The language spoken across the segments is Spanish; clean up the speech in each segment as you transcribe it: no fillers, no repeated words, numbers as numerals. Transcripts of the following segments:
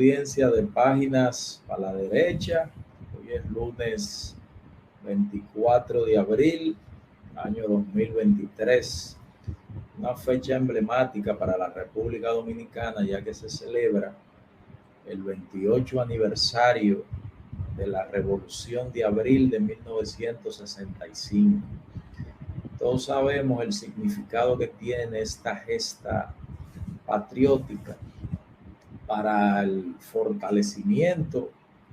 audiencia de Páginas para la Derecha. Hoy es lunes 24 de abril, año 2023. Una fecha emblemática para la República Dominicana, ya que se celebra el 28 aniversario de la Revolución de Abril de 1965. Todos sabemos el significado que tiene esta gesta patriótica para el fortalecimiento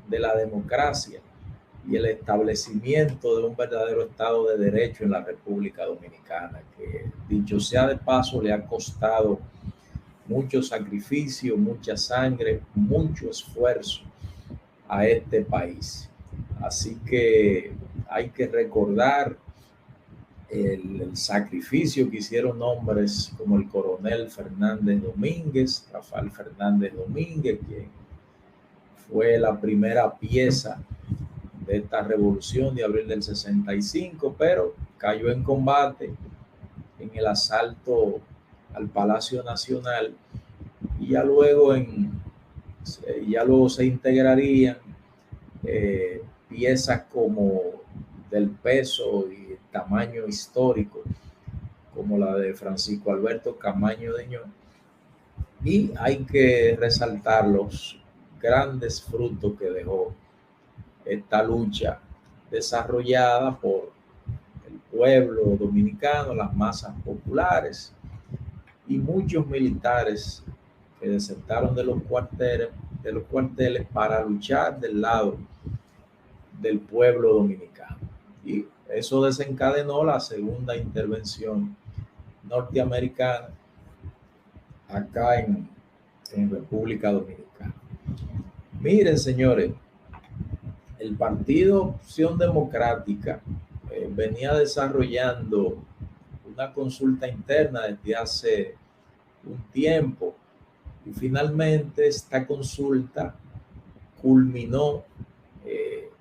de la democracia y el establecimiento de un verdadero Estado de Derecho en la República Dominicana, que, dicho sea de paso, le ha costado mucho sacrificio, mucha sangre, mucho esfuerzo a este país. Así que hay que recordar el sacrificio que hicieron hombres como el coronel Fernández Domínguez, Rafael Fernández Domínguez, quien fue la primera pieza de esta revolución de abril del 65, pero cayó en combate en el asalto al Palacio Nacional y ya luego se integrarían piezas como del peso y tamaño histórico, como la de Francisco Alberto Camaño Deñón, y hay que resaltar los grandes frutos que dejó esta lucha desarrollada por el pueblo dominicano, las masas populares y muchos militares que desertaron de los cuarteles para luchar del lado del pueblo dominicano. Y eso desencadenó la segunda intervención norteamericana acá en República Dominicana. Miren, señores, el Partido Opción Democrática venía desarrollando una consulta interna desde hace un tiempo y finalmente esta consulta culminó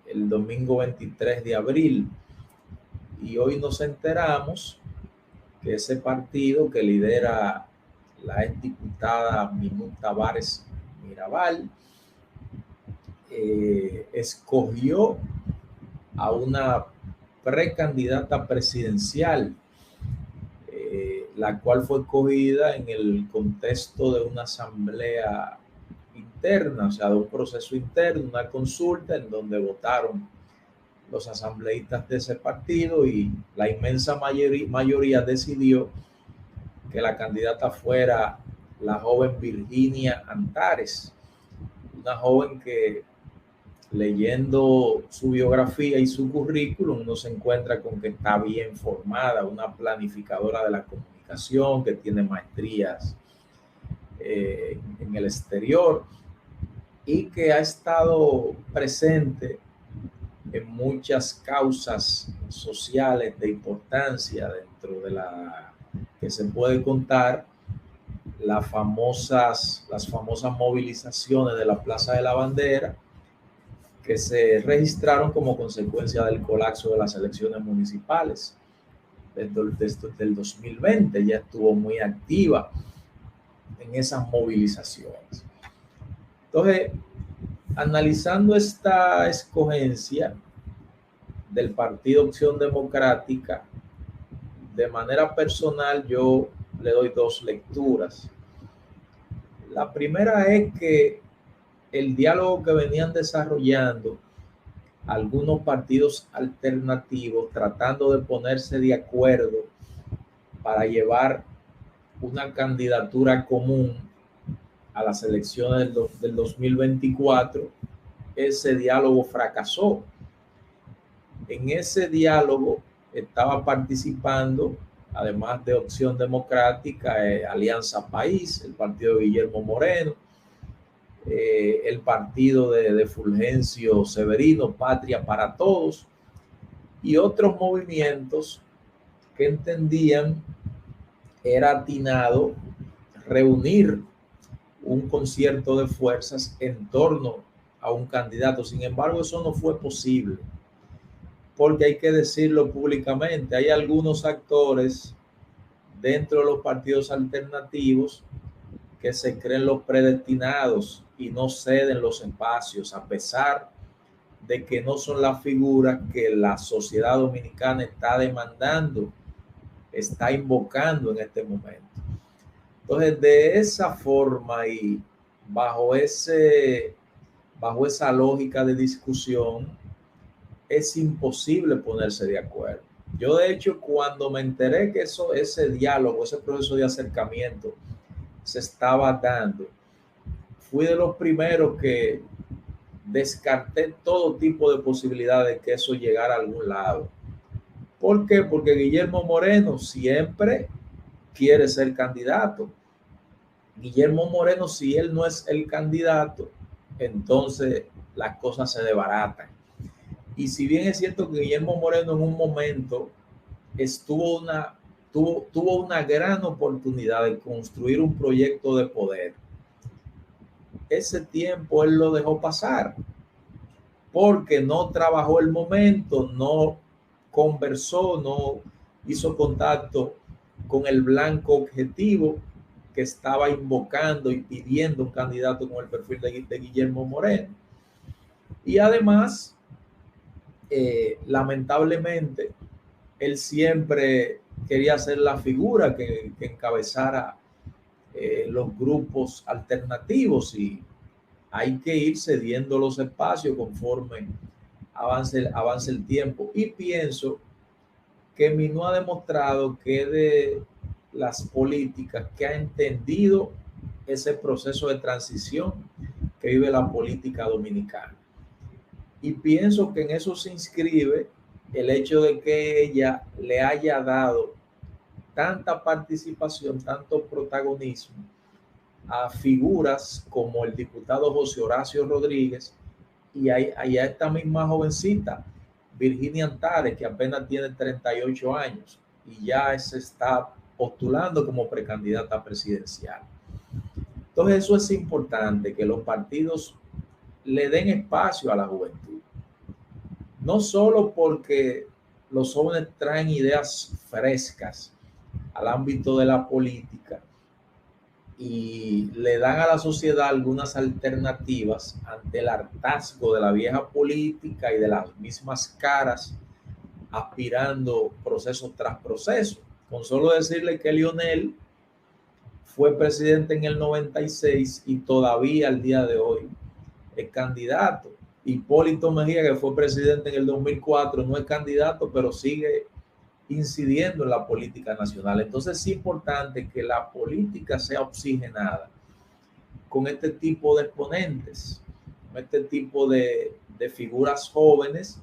el domingo 23 de abril. Y hoy nos enteramos que ese partido que lidera la exdiputada Minú Tavares Mirabal escogió a una precandidata presidencial, la cual fue escogida en el contexto de una asamblea interna, o sea, de un proceso interno, una consulta en donde votaron los asambleístas de ese partido y la inmensa mayoría decidió que la candidata fuera la joven Virginia Antares, una joven que, leyendo su biografía y su currículum, uno se encuentra con que está bien formada, una planificadora de la comunicación, que tiene maestrías en el exterior y que ha estado presente en muchas causas sociales de importancia, dentro de la que se puede contar las famosas movilizaciones de la Plaza de la Bandera, que se registraron como consecuencia del colapso de las elecciones municipales desde el 2020. Ya estuvo muy activa en esas movilizaciones. Entonces, analizando esta escogencia del Partido Opción Democrática, de manera personal yo le doy dos lecturas. La primera es que el diálogo que venían desarrollando algunos partidos alternativos, tratando de ponerse de acuerdo para llevar una candidatura común a las elecciones del 2024, ese diálogo fracasó. En ese diálogo estaba participando, además de Opción Democrática, Alianza País, el partido de Guillermo Moreno, el partido de Fulgencio Severino, Patria para Todos, y otros movimientos que entendían era atinado reunir un concierto de fuerzas en torno a un candidato. Sin embargo, eso no fue posible, porque hay que decirlo públicamente, hay algunos actores dentro de los partidos alternativos que se creen los predestinados y no ceden los espacios, a pesar de que no son las figuras que la sociedad dominicana está demandando, está invocando en este momento. Entonces, de esa forma y bajo esa lógica de discusión, es imposible ponerse de acuerdo. Yo, de hecho, cuando me enteré que ese diálogo, ese proceso de acercamiento se estaba dando, fui de los primeros que descarté todo tipo de posibilidades de que eso llegara a algún lado. ¿Por qué? Porque Guillermo Moreno siempre quiere ser candidato. Guillermo Moreno, si él no es el candidato, entonces las cosas se desbaratan. Y si bien es cierto que Guillermo Moreno en un momento tuvo una gran oportunidad de construir un proyecto de poder, ese tiempo él lo dejó pasar porque no trabajó el momento, no conversó, no hizo contacto con el blanco objetivo que estaba invocando y pidiendo un candidato con el perfil de Guillermo Moreno. Y además, lamentablemente, él siempre quería ser la figura que encabezara los grupos alternativos, y hay que ir cediendo los espacios conforme avance el tiempo. Y pienso que Minú ha demostrado que de las políticas que ha entendido ese proceso de transición que vive la política dominicana. Y pienso que en eso se inscribe el hecho de que ella le haya dado tanta participación, tanto protagonismo a figuras como el diputado José Horacio Rodríguez y a esta misma jovencita, Virginia Antares, que apenas tiene 38 años y ya se está postulando como precandidata presidencial. Entonces eso es importante, que los partidos le den espacio a la juventud. No solo porque los jóvenes traen ideas frescas al ámbito de la política y le dan a la sociedad algunas alternativas ante el hartazgo de la vieja política y de las mismas caras aspirando proceso tras proceso. Con solo decirle que Lionel fue presidente en el 96 y todavía al día de hoy es candidato. Hipólito Mejía, que fue presidente en el 2004, no es candidato, pero sigue incidiendo en la política nacional. Entonces es importante que la política sea oxigenada con este tipo de exponentes, con este tipo de figuras jóvenes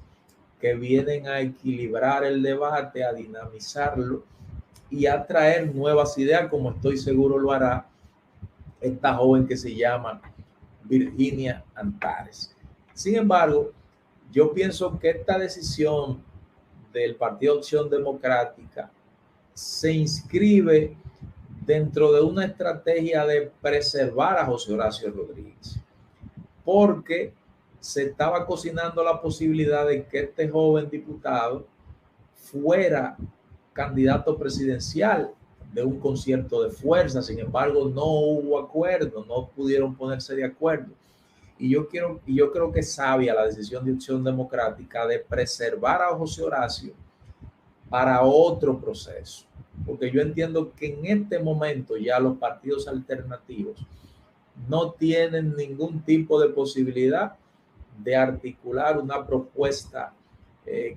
que vienen a equilibrar el debate, a dinamizarlo y a traer nuevas ideas, como estoy seguro lo hará esta joven que se llama Virginia Antares. Sin embargo, yo pienso que esta decisión del Partido Acción Democrática se inscribe dentro de una estrategia de preservar a José Horacio Rodríguez, porque se estaba cocinando la posibilidad de que este joven diputado fuera candidato presidencial de un concierto de fuerza. Sin embargo, no hubo acuerdo, no pudieron ponerse de acuerdo. Y yo creo que es sabia la decisión de Acción Democrática de preservar a José Horacio para otro proceso, porque yo entiendo que en este momento ya los partidos alternativos no tienen ningún tipo de posibilidad de articular una propuesta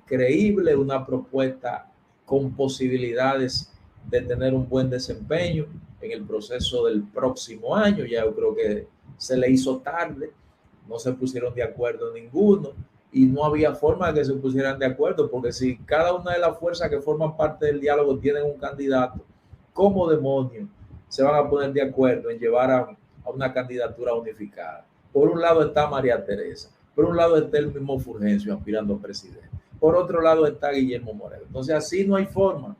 creíble, una propuesta con posibilidades de tener un buen desempeño en el proceso del próximo año. Ya yo creo que se le hizo tarde, no se pusieron de acuerdo ninguno y no había forma de que se pusieran de acuerdo, porque si cada una de las fuerzas que forman parte del diálogo tienen un candidato, ¿cómo demonios se van a poner de acuerdo en llevar a una candidatura unificada? Por un lado está María Teresa, por un lado está el mismo Fulgencio aspirando a presidente, por otro lado está Guillermo Moreno. Entonces así no hay forma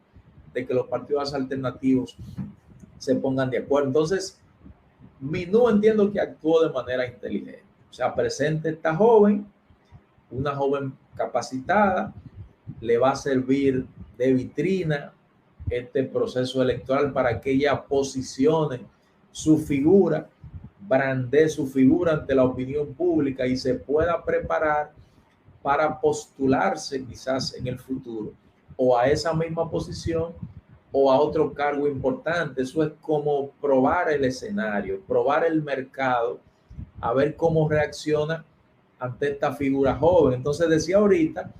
de que los partidos alternativos se pongan de acuerdo. Entonces Minú entiendo que actuó de manera inteligente. O sea, presente esta joven, una joven capacitada, le va a servir de vitrina este proceso electoral para que ella posicione su figura brandee su figura ante la opinión pública y se pueda preparar para postularse quizás en el futuro o a esa misma posición o a otro cargo importante. Eso es como probar el escenario, probar el mercado, a ver cómo reacciona ante esta figura joven. Entonces decía ahorita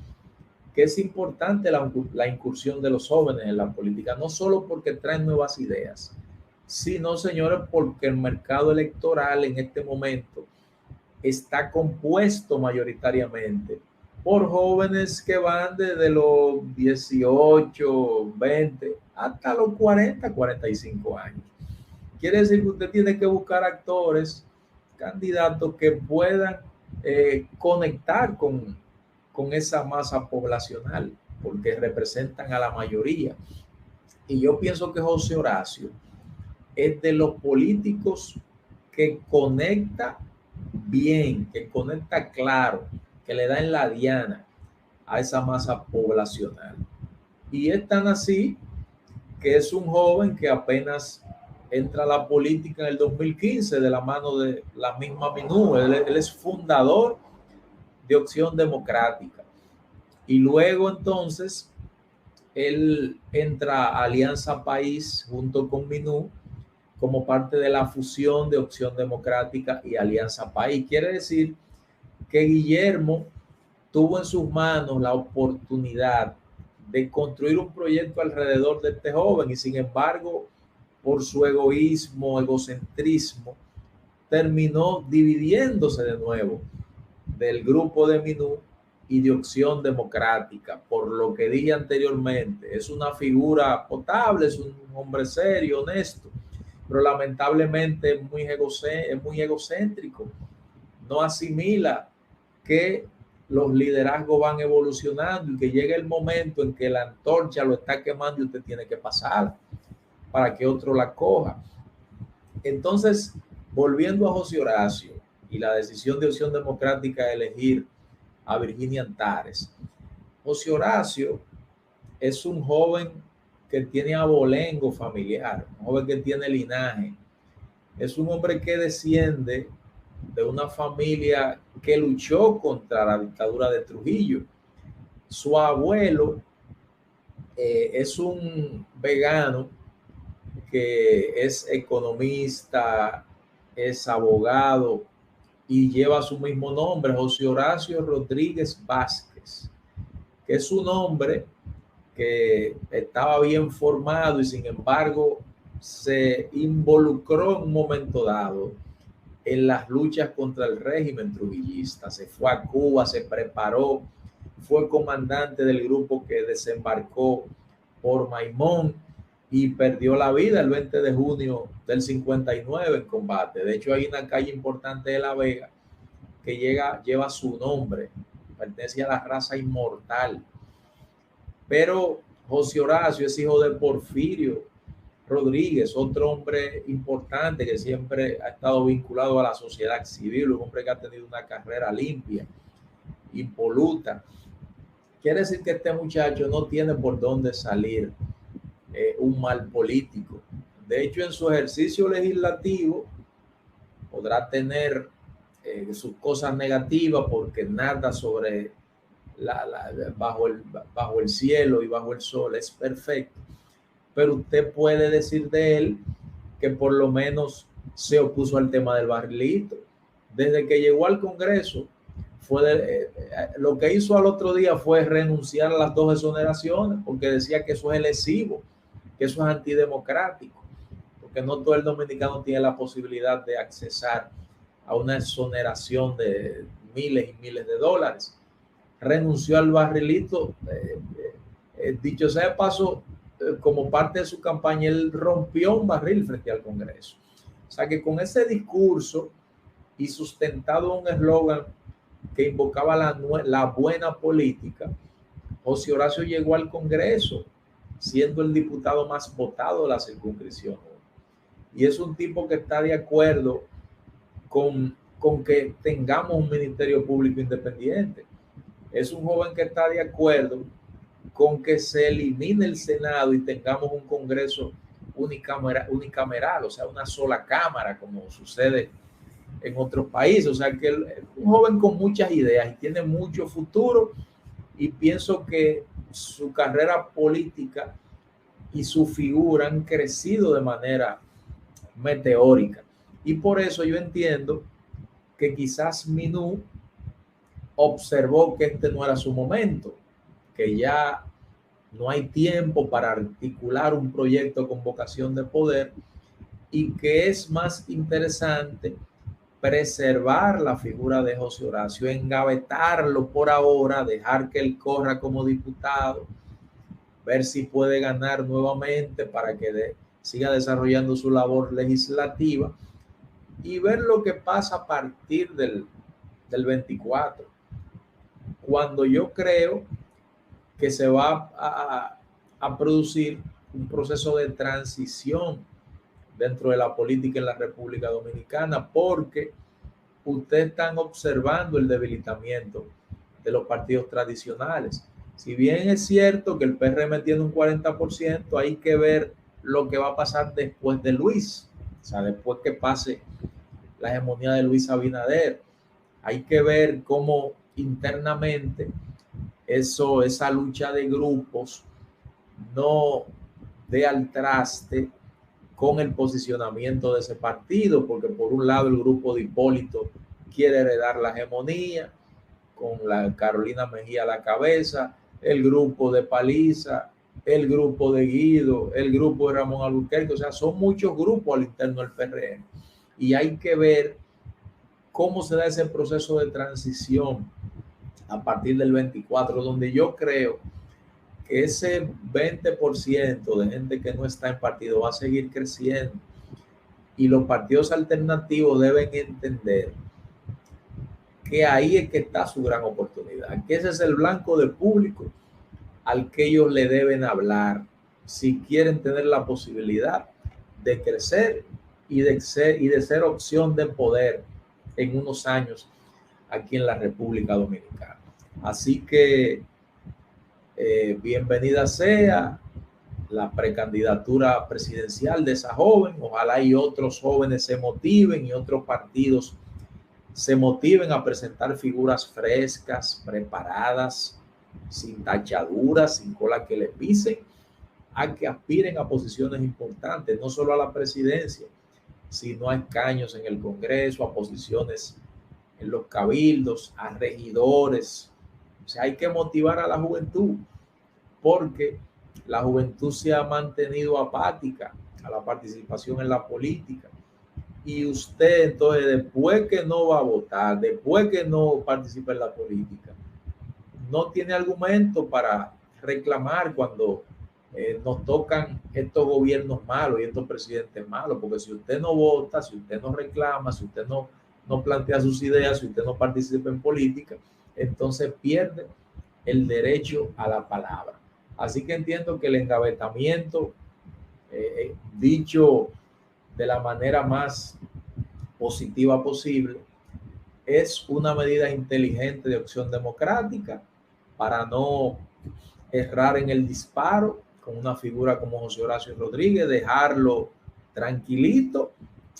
que es importante la incursión de los jóvenes en la política, no solo porque traen nuevas ideas, sino, señores, porque el mercado electoral en este momento está compuesto mayoritariamente por jóvenes que van desde los 18, 20 hasta los 40, 45 años. Quiere decir que usted tiene que buscar actores, candidatos que puedan conectar con esa masa poblacional, porque representan a la mayoría. Y yo pienso que José Horacio es de los políticos que conecta bien, que conecta claro, que le da en la diana a esa masa poblacional. Y es tan así que es un joven que apenas entra a la política en el 2015 de la mano de la misma Minú. Él es fundador de Opción Democrática. Y luego entonces él entra a Alianza País junto con Minú como parte de la fusión de Opción Democrática y Alianza País. Quiere decir que Guillermo tuvo en sus manos la oportunidad de construir un proyecto alrededor de este joven y sin embargo, por su egoísmo, egocentrismo, terminó dividiéndose de nuevo del grupo de Minú y de Opción Democrática. Por lo que dije anteriormente, es una figura potable, es un hombre serio, honesto, pero lamentablemente es muy egocéntrico. No asimila que los liderazgos van evolucionando y que llega el momento en que la antorcha lo está quemando y usted tiene que pasar para que otro la coja. Entonces, volviendo a José Horacio y la decisión de Opción Democrática de elegir a Virginia Antares. José Horacio es un joven que tiene abolengo familiar, un joven que tiene linaje. Es un hombre que desciende de una familia que luchó contra la dictadura de Trujillo. Su abuelo es un vegano que es economista, es abogado y lleva su mismo nombre, José Horacio Rodríguez Vázquez, que es un hombre que estaba bien formado y sin embargo se involucró en un momento dado en las luchas contra el régimen trujillista. Se fue a Cuba, se preparó, fue comandante del grupo que desembarcó por Maimón y perdió la vida el 20 de junio del 59 en combate. De hecho, hay una calle importante de La Vega que lleva su nombre, pertenece a la raza inmortal. Pero José Horacio es hijo de Porfirio Rodríguez, otro hombre importante que siempre ha estado vinculado a la sociedad civil, un hombre que ha tenido una carrera limpia, impoluta. Quiere decir que este muchacho no tiene por dónde salir un mal político. De hecho, en su ejercicio legislativo podrá tener sus cosas negativas porque nada sobre bajo el cielo y bajo el sol es perfecto. Pero usted puede decir de él que por lo menos se opuso al tema del barrilito. Desde que llegó al Congreso, lo que hizo al otro día fue renunciar a las 2 exoneraciones, porque decía que eso es lesivo, que eso es antidemocrático, porque no todo el dominicano tiene la posibilidad de accesar a una exoneración de miles y miles de dólares. Renunció al barrilito. Dicho sea de paso, como parte de su campaña, él rompió un barril frente al Congreso. O sea que con ese discurso y sustentado un eslogan que invocaba la buena política, José Horacio llegó al Congreso siendo el diputado más votado de la circunscripción. Y es un tipo que está de acuerdo con que tengamos un ministerio público independiente. Es un joven que está de acuerdo con que se elimine el Senado y tengamos un Congreso unicameral, o sea, una sola cámara, como sucede en otros países. O sea que él es un joven con muchas ideas y tiene mucho futuro, y pienso que su carrera política y su figura han crecido de manera meteórica. Y por eso yo entiendo que quizás Minú observó que este no era su momento, que ya no hay tiempo para articular un proyecto con vocación de poder, y que es más interesante preservar la figura de José Horacio, engavetarlo por ahora, dejar que él corra como diputado, ver si puede ganar nuevamente para que siga desarrollando su labor legislativa, y ver lo que pasa a partir del 24, cuando yo creo que se va a producir un proceso de transición dentro de la política en la República Dominicana, porque ustedes están observando el debilitamiento de los partidos tradicionales. Si bien es cierto que el PRM tiene un 40%, hay que ver lo que va a pasar después de Luis, o sea, después que pase la hegemonía de Luis Abinader. Hay que ver cómo internamente esa lucha de grupos no dé al traste con el posicionamiento de ese partido, porque por un lado el grupo de Hipólito quiere heredar la hegemonía con la Carolina Mejía a la cabeza, el grupo de Paliza, el grupo de Guido, el grupo de Ramón Albuquerque. O sea, son muchos grupos al interno del PRM, y hay que ver cómo se da ese proceso de transición a partir del 24, donde yo creo que ese 20% de gente que no está en partido va a seguir creciendo, y los partidos alternativos deben entender que ahí es que está su gran oportunidad, que ese es el blanco de público al que ellos le deben hablar si quieren tener la posibilidad de crecer y de ser opción de poder en unos años aquí en la República Dominicana. Así que bienvenida sea la precandidatura presidencial de esa joven. Ojalá y otros jóvenes se motiven y otros partidos se motiven a presentar figuras frescas, preparadas, sin tachaduras, sin cola que le pisen, a que aspiren a posiciones importantes, no solo a la presidencia, sino a escaños en el Congreso, a posiciones en los cabildos, a regidores. O sea, hay que motivar a la juventud, porque la juventud se ha mantenido apática a la participación en la política. Y usted, entonces, después que no va a votar, después que no participa en la política, no tiene argumento para reclamar cuando nos tocan estos gobiernos malos y estos presidentes malos, porque si usted no vota, si usted no reclama, si usted no plantea sus ideas, si usted no participa en política, entonces pierde el derecho a la palabra. Así que entiendo que el engavetamiento, dicho de la manera más positiva posible, es una medida inteligente de Opción Democrática para no errar en el disparo con una figura como José Horacio Rodríguez, dejarlo tranquilito,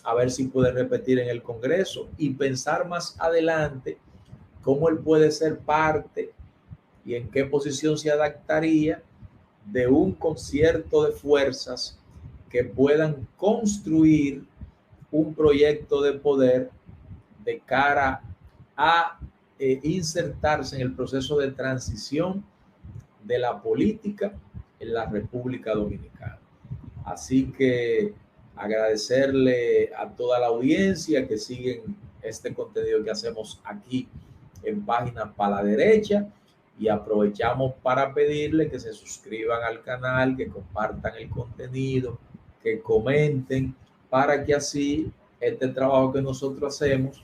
a ver si puede repetir en el Congreso, y pensar más adelante cómo él puede ser parte y en qué posición se adaptaría de un concierto de fuerzas que puedan construir un proyecto de poder de cara a insertarse en el proceso de transición de la política en la República Dominicana. Así que agradecerle a toda la audiencia que siguen este contenido que hacemos aquí en Páginas para la Derecha, y aprovechamos para pedirle que se suscriban al canal, que compartan el contenido, que comenten, para que así este trabajo que nosotros hacemos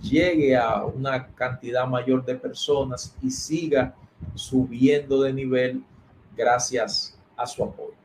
llegue a una cantidad mayor de personas y siga subiendo de nivel gracias a su apoyo.